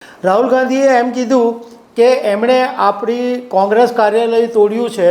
રાહુલ ગાંધીએ એમ કીધું કે એમણે આપણી કોંગ્રેસ કાર્યાલય તોડ્યું છે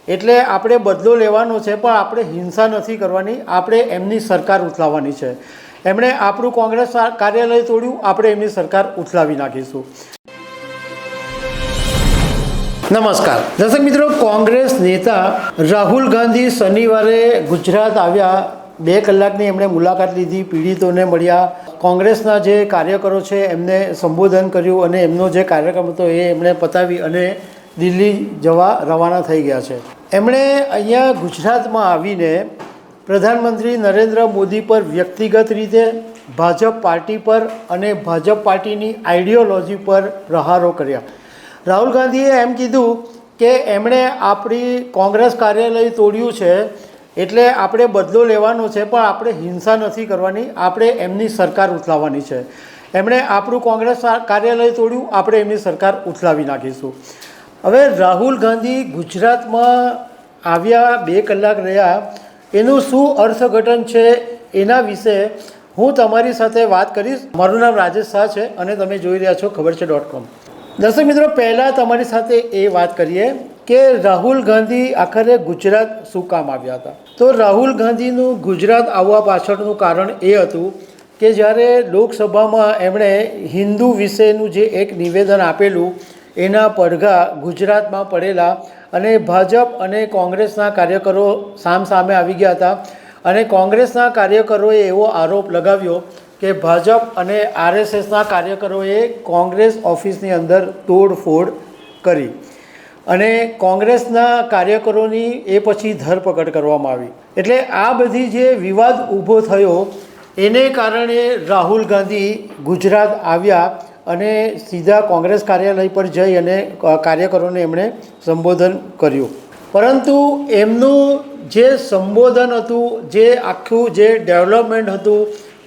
એટલે આપણે બદલો લેવાનો છે, પણ આપણે હિંસા નથી કરવાની, આપણે એમની સરકાર ઉથલાવવાની છે. એમણે આપણું કોંગ્રેસ કાર્યાલય તોડ્યું, આપણે એમની સરકાર ઉથલાવી નાખીશું. નમસ્કાર દર્શક મિત્રો, કોંગ્રેસ નેતા રાહુલ ગાંધી શનિવારે ગુજરાત આવ્યા. 2 કલાકની એમણે મુલાકાત લીધી, પીડિતોને મળ્યા, કોંગ્રેસના જે કાર્યકરો છે એમને સંબોધન કર્યું અને એમનો જે કાર્યક્રમ હતો એ એમણે પતાવી અને દિલ્હી જવા રવાના થઈ ગયા છે. એમણે અહીંયા ગુજરાતમાં આવીને પ્રધાનમંત્રી નરેન્દ્ર મોદી પર વ્યક્તિગત રીતે, ભાજપ પાર્ટી પર અને ભાજપ પાર્ટીની આઈડિયોલોજી પર પ્રહારો કર્યા. રાહુલ ગાંધીએ એમ કીધું કે એમણે આપણી કોંગ્રેસ કાર્યાલય તોડ્યું છે એટલે આપણે બદલો લેવાનો છે, પણ આપણે હિંસા નથી કરવાની, આપણે એમની સરકાર ઉથલાવવાની છે. એમણે આપણું કોંગ્રેસ કાર્યાલય તોડ્યું, આપણે એમની સરકાર ઉથલાવી નાખીશું. હવે રાહુલ ગાંધી ગુજરાતમાં આવ્યા, 2 કલાક રહ્યા, એનું શું અર્થઘટન છે એના વિશે હું તમારી સાથે વાત કરીશ. મારું નામ રાજેશ શાહ છે અને તમે જોઈ રહ્યા છો ખબરછે.com. દર્શક મિત્રો, પહેલાં તમારી સાથે એ વાત કરીએ કે રાહુલ ગાંધી આખરે ગુજરાત શું કામ આવ્યા હતા. તો રાહુલ ગાંધીનું ગુજરાત આવવા પાછળનું કારણ એ હતું કે જ્યારે લોકસભામાં એમણે હિન્દુ વિશેનું જે એક નિવેદન આપેલું એના પડઘા ગુજરાતમાં પડેલા અને ભાજપ અને કોંગ્રેસના કાર્યકરો સામસામે આવી ગયા હતા. અને કોંગ્રેસના કાર્યકરોએ એવો આરોપ લગાવ્યો કે ભાજપ અને આરએસએસના કાર્યકરોએ કોંગ્રેસ ઓફિસની અંદર તોડફોડ કરી અને કોંગ્રેસના કાર્યકરોની એ પછી ધરપકડ કરવામાં આવી. એટલે આ બધી જે વિવાદ ઊભો થયો એને કારણે રાહુલ ગાંધી ગુજરાત આવ્યા અને સીધા કોંગ્રેસ કાર્યાલય પર જઈ અને કાર્યકરોને એમણે સંબોધન કર્યું. પરંતુ એમનું જે સંબોધન હતું, જે આખું જે ડેવલપમેન્ટ હતું,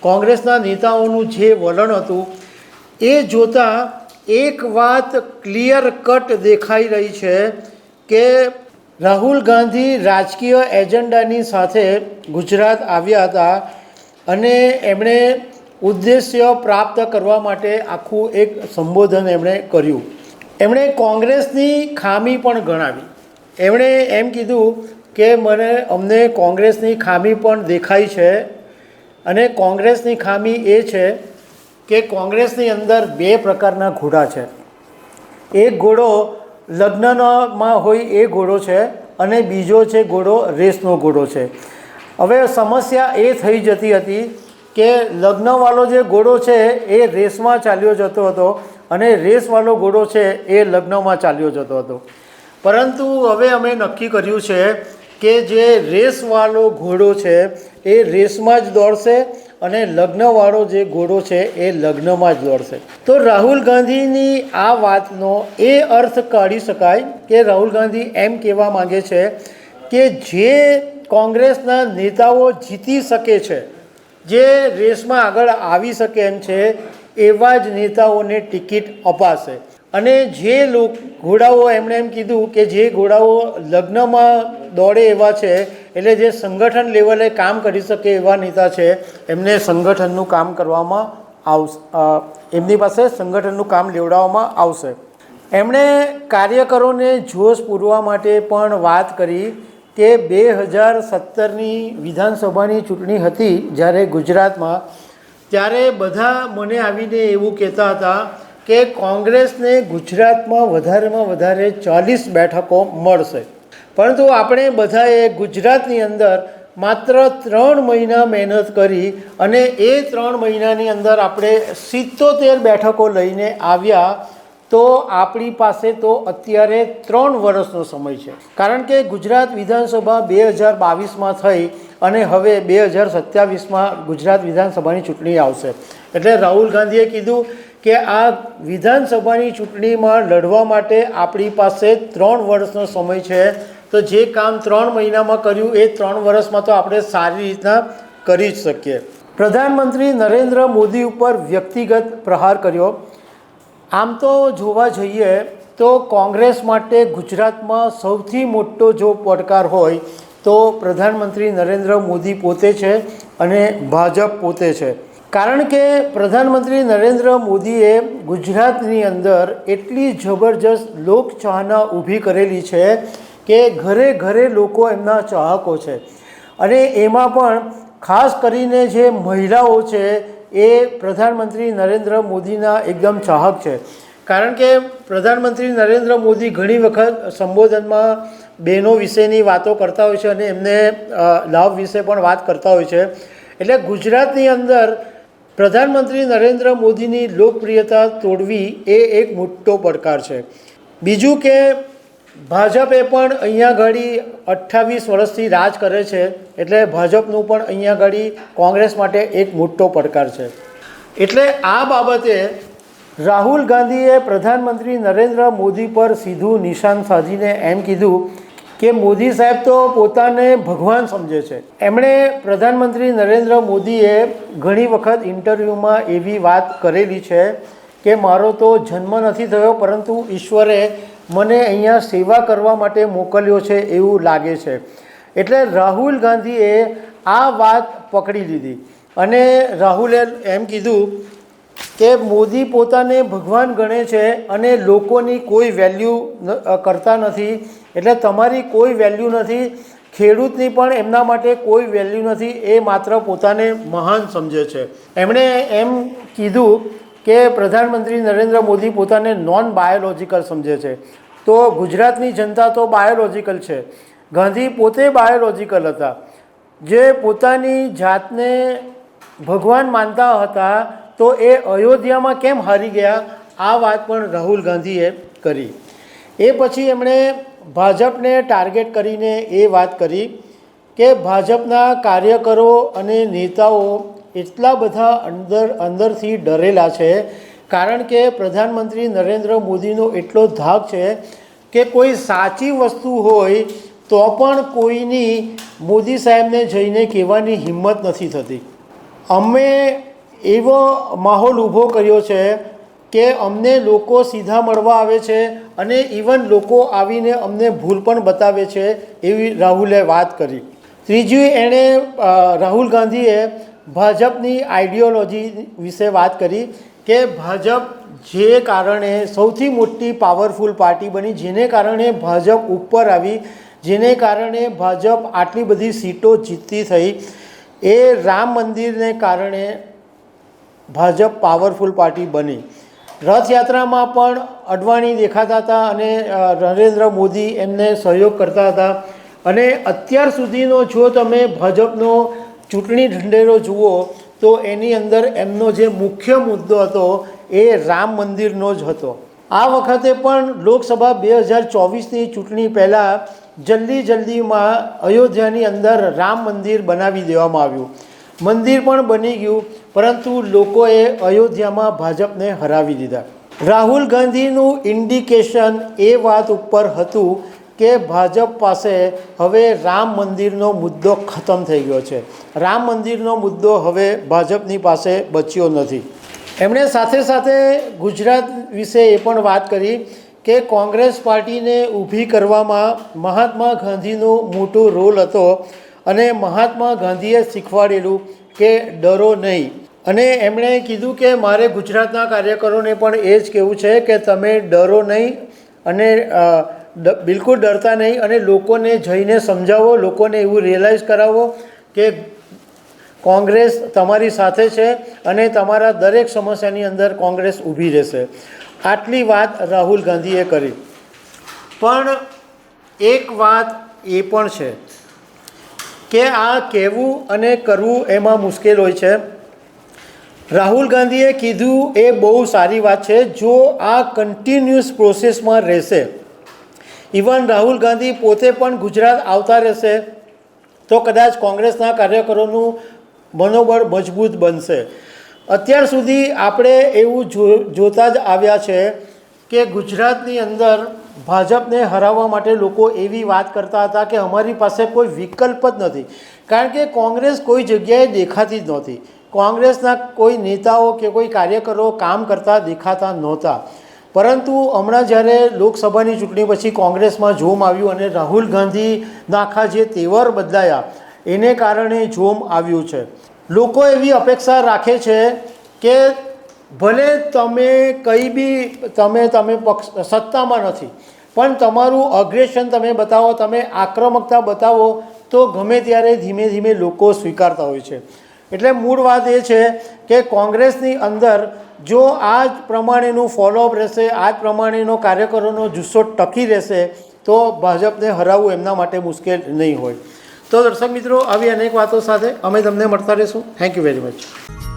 કોંગ્રેસના નેતાઓનું જે વલણ હતું એ જોતાં એક વાત ક્લિયર કટ દેખાઈ રહી છે કે રાહુલ ગાંધી રાજકીય એજન્ડાની સાથે ગુજરાત આવ્યા હતા અને એમણે ઉદ્દેશ્ય પ્રાપ્ત કરવા માટે આખું એક સંબોધન એમણે કર્યું. એમણે કોંગ્રેસની ખામી પણ ગણાવી. એમણે એમ કીધું કે અમને કોંગ્રેસની ખામી પણ દેખાય છે અને કોંગ્રેસની ખામી એ છે કે કોંગ્રેસની અંદર 2 પ્રકારના ઘોડા છે. એક ઘોડો લગ્નમાં હોય એ ઘોડો છે અને બીજો છે ઘોડો રેસનો ઘોડો છે. હવે સમસ્યા એ થઈ જતી હતી કે લગ્નવાળો જે ઘોડો છે એ રેસમાં ચાલ્યો જતો હતો અને રેસવાળો ઘોડો છે એ લગ્નમાં ચાલ્યો જતો હતો. પરંતુ હવે અમે નક્કી કર્યું છે કે જે રેસવાળો ઘોડો છે એ રેસમાં જ દોડશે અને લગ્નવાળો જે ઘોડો છે એ લગ્નમાં જ દોડશે. તો રાહુલ ગાંધીની આ વાતનો એ અર્થ કાઢી શકાય કે રાહુલ ગાંધી એમ કહેવા માગે છે કે જે કોંગ્રેસના નેતાઓ જીતી શકે છે, જે રેસમાં આગળ આવી શકે એમ છે, એવા જ નેતાઓને ટિકિટ અપાશે. અને જે ઘોડાઓ એમણે એમ કીધું કે જે ઘોડાઓ લગ્નમાં દોડે એવા છે, એટલે જે સંગઠન લેવલે કામ કરી શકે એવા નેતા છે, એમને સંગઠનનું કામ કરવામાં આવશે, એમની પાસે સંગઠનનું કામ લેવડાવવામાં આવશે. એમણે કાર્યકરોને જોશ પૂરવા માટે પણ વાત કરી કે 2017ની વિધાનસભાની ચૂંટણી હતી જ્યારે ગુજરાતમાં, ત્યારે બધા મને આવીને એવું કહેતા હતા કે કોંગ્રેસને ગુજરાતમાં વધારેમાં વધારે 40 બેઠકો મળશે. પરંતુ આપણે બધાએ ગુજરાતની અંદર માત્ર 3 મહિના મહેનત કરી અને એ 3 મહિનાની અંદર આપણે 77 બેઠકો લઈને આવ્યા. તો આપણી પાસે તો અત્યારે 3 વર્ષનો સમય છે, કારણ કે ગુજરાત વિધાનસભા 2022માં થઈ અને હવે 2027માં ગુજરાત વિધાનસભાની ચૂંટણી આવશે. એટલે રાહુલ ગાંધીએ કીધું કે આ વિધાનસભાની ચૂંટણીમાં લડવા માટે આપણી પાસે 3 વર્ષનો સમય છે. તો જે કામ 3 મહિનામાં કર્યું એ 3 વર્ષમાં તો આપણે સારી રીતના કરી જ શકીએ. પ્રધાનમંત્રી નરેન્દ્ર મોદી ઉપર વ્યક્તિગત પ્રહાર કર્યો. આમ તો જોવા જઈએ તો કોંગ્રેસ માટે ગુજરાતમાં સૌથી મોટો જો પડકાર હોય તો પ્રધાનમંત્રી નરેન્દ્ર મોદી પોતે છે અને ભાજપ પોતે છે. કારણ કે પ્રધાનમંત્રી નરેન્દ્ર મોદીએ ગુજરાતની અંદર એટલી જબરજસ્ત લોકચાહના ઊભી કરેલી છે કે ઘરે ઘરે લોકો એમના ચાહકો છે, અને એમાં પણ ખાસ કરીને જે મહિલાઓ છે એ પ્રધાનમંત્રી નરેન્દ્ર મોદીના એકદમ ચાહક છે. કારણ કે પ્રધાનમંત્રી નરેન્દ્ર મોદી ઘણી વખત સંબોધનમાં બહેનો વિશેની વાતો કરતા હોય છે અને એમને લાભ વિશે પણ વાત કરતા હોય છે. એટલે ગુજરાતની અંદર પ્રધાનમંત્રી નરેન્દ્ર મોદીની લોકપ્રિયતા તોડવી એ એક મોટો પડકાર છે. બીજું કે ભાજપે પણ અહીંયા ઘડી 28 વર્ષથી રાજ કરે છે, એટલે ભાજપનું પણ અહીંયા ઘડી કોંગ્રેસ માટે એક મોટો પડકાર છે. એટલે આ બાબતે રાહુલ ગાંધીએ પ્રધાનમંત્રી નરેન્દ્ર મોદી પર સીધું નિશાન સાધીને એમ કીધું કે મોદી સાહેબ તો પોતાને ભગવાન સમજે છે. એમણે પ્રધાનમંત્રી નરેન્દ્ર મોદીએ ઘણી વખત ઇન્ટરવ્યૂમાં એવી વાત કરેલી છે કે મારો તો જન્મ નથી થયો, પરંતુ ઈશ્વરે મને અહીંયા સેવા કરવા માટે મોકલ્યો છે એવું લાગે છે. એટલે રાહુલ ગાંધીએ આ વાત પકડી લીધી અને રાહુલે એમ કીધું કે મોદી પોતાને ભગવાન ગણે છે અને લોકોની કોઈ વેલ્યુ કરતા નથી. એટલે તમારી કોઈ વેલ્યુ નથી, ખેડૂતની પણ એમના માટે કોઈ વેલ્યુ નથી, એ માત્ર પોતાને મહાન સમજે છે. એમણે એમ કીધું કે પ્રધાનમંત્રી નરેન્દ્ર મોદી પોતાને નોન બાયોલોજિકલ સમજે છે. તો ગુજરાતની જનતા તો બાયોલોજિકલ છે. ગાંધી પોતે બાયોલોજિકલ હતા, જે પોતાની જાતને ભગવાન માનતા હતા. તો એ અયોધ્યામાં કેમ હારી ગયા, આ વાત પણ રાહુલ ગાંધીએ કરી. એ પછી એમણે ભાજપને ટાર્ગેટ કરીને એ વાત કરી કે ભાજપના કાર્યકરો અને નેતાઓ એટલા બધા અંદરથી ડરેલા છે, કારણ કે પ્રધાનમંત્રી નરેન્દ્ર મોદીનો એટલો ધાક છે કે કોઈ સાચી વસ્તુ હોય તો પણ કોઈની મોદી સાહેબને જઈને કહેવાની હિંમત નથી થતી. અમે એવો માહોલ ઊભો કર્યો છે કે અમને લોકો સીધા મળવા આવે છે અને ઇવન લોકો આવીને અમને ભૂલ પણ બતાવે છે, એવી રાહુલે વાત કરી. ત્રીજું, એણે રાહુલ ગાંધીએ ભાજપની આઈડિયોલોજી વિશે વાત કરી કે ભાજપ જે કારણે સૌથી મોટી પાવરફુલ પાર્ટી બની, જેને કારણે ભાજપ ઉપર આવી, જેને કારણે ભાજપ આટલી બધી સીટો જીતતી થઈ, એ રામ મંદિરને કારણે ભાજપ પાવરફુલ પાર્ટી બની. રથયાત્રામાં પણ અડવાણી દેખાતા હતા અને નરેન્દ્ર મોદી એમને સહયોગ કરતા હતા. અને અત્યાર સુધીનો જો તમે ભાજપનો ચૂંટણી ઢંઢેરો જુઓ તો એની અંદર એમનો જે મુખ્ય મુદ્દો હતો એ રામ મંદિરનો જ હતો. આ વખતે પણ લોકસભા 2024ની ચૂંટણી પહેલાં જલ્દીમાં અયોધ્યાની અંદર રામ મંદિર બનાવી દેવામાં આવ્યું. મંદિર પણ બની ગયું, પરંતુ લોકોએ અયોધ્યામાં ભાજપને હરાવી દીધા. રાહુલ ગાંધીનું ઇન્ડિકેશન એ વાત ઉપર હતું કે ભાજપ પાસે હવે રામ મંદિરનો મુદ્દો ખતમ થઈ ગયો છે. રામ મંદિરનો મુદ્દો હવે ભાજપની પાસે બચ્યો નથી. એમણે સાથે સાથે ગુજરાત વિશે એ પણ વાત કરી કે કોંગ્રેસ પાર્ટીને ઊભી કરવામાં મહાત્મા ગાંધીનો મોટો રોલ હતો અને મહાત્મા ગાંધીએ શીખવાડેલું કે ડરો નહીં. અને એમણે કીધું કે મારે ગુજરાતના કાર્યકરોને પણ એ જ કહેવું છે કે તમે ડરો નહીં અને બિલકુલ ડરતા નહીં, અને લોકોને જઈને સમજાવો, લોકોને એવું રિયલાઇઝ કરાવો કે કોંગ્રેસ તમારી સાથે છે અને તમારા દરેક સમસ્યાની અંદર કોંગ્રેસ ઊભી રહેશે. આટલી વાત રાહુલ ગાંધીએ કરી. પણ એક વાત એ પણ છે કે આ કહેવું અને કરવું એમાં મુશ્કેલ હોય છે. રાહુલ ગાંધીએ કીધું એ બહુ સારી વાત છે જો આ કન્ટિન્યુઅસ પ્રોસેસમાં રહેશે. ઇવન રાહુલ ગાંધી પોતે પણ ગુજરાત આવતા રહેશે તો કદાચ કોંગ્રેસના કાર્યકરોનું મનોબળ મજબૂત બનશે. અત્યાર સુધી આપણે એવું જોતા જ આવ્યા છે કે ગુજરાતની અંદર ભાજપને હરાવવા માટે લોકો એવી વાત કરતા હતા કે અમારી પાસે કોઈ વિકલ્પ જ નથી, કારણ કે કોંગ્રેસ કોઈ જગ્યાએ દેખાતી જ નહોતી. કોંગ્રેસના કોઈ નેતાઓ કે કોઈ કાર્યકરો કામ કરતા દેખાતા નહોતા. પરંતુ હમણાં જ્યારે લોકસભાની ચૂંટણી પછી કોંગ્રેસમાં જોમ આવ્યું અને રાહુલ ગાંધીના આખા જે તેવર બદલાયા એને કારણે જોમ આવ્યું છે. લોકો એવી અપેક્ષા રાખે છે કે ભલે તમે કંઈ બી તમે પક્ષ સત્તામાં નથી, પણ તમારું અગ્રેશન તમે બતાવો, તમે આક્રમકતા બતાવો તો ગમે ત્યારે ધીમે ધીમે લોકો સ્વીકારતા હોય છે. એટલે મૂળ વાત એ છે કે કોંગ્રેસની અંદર જો આ જ પ્રમાણેનું ફોલોઅપ રહેશે, આ જ પ્રમાણેનો કાર્યકરોનો જુસ્સો ટકી રહેશે તો ભાજપને હરાવવું એમના માટે મુશ્કેલ નહીં હોય. તો દર્શક મિત્રો, આવી અનેક વાતો સાથે અમે તમને મળતા રહીશું. Thank you very much.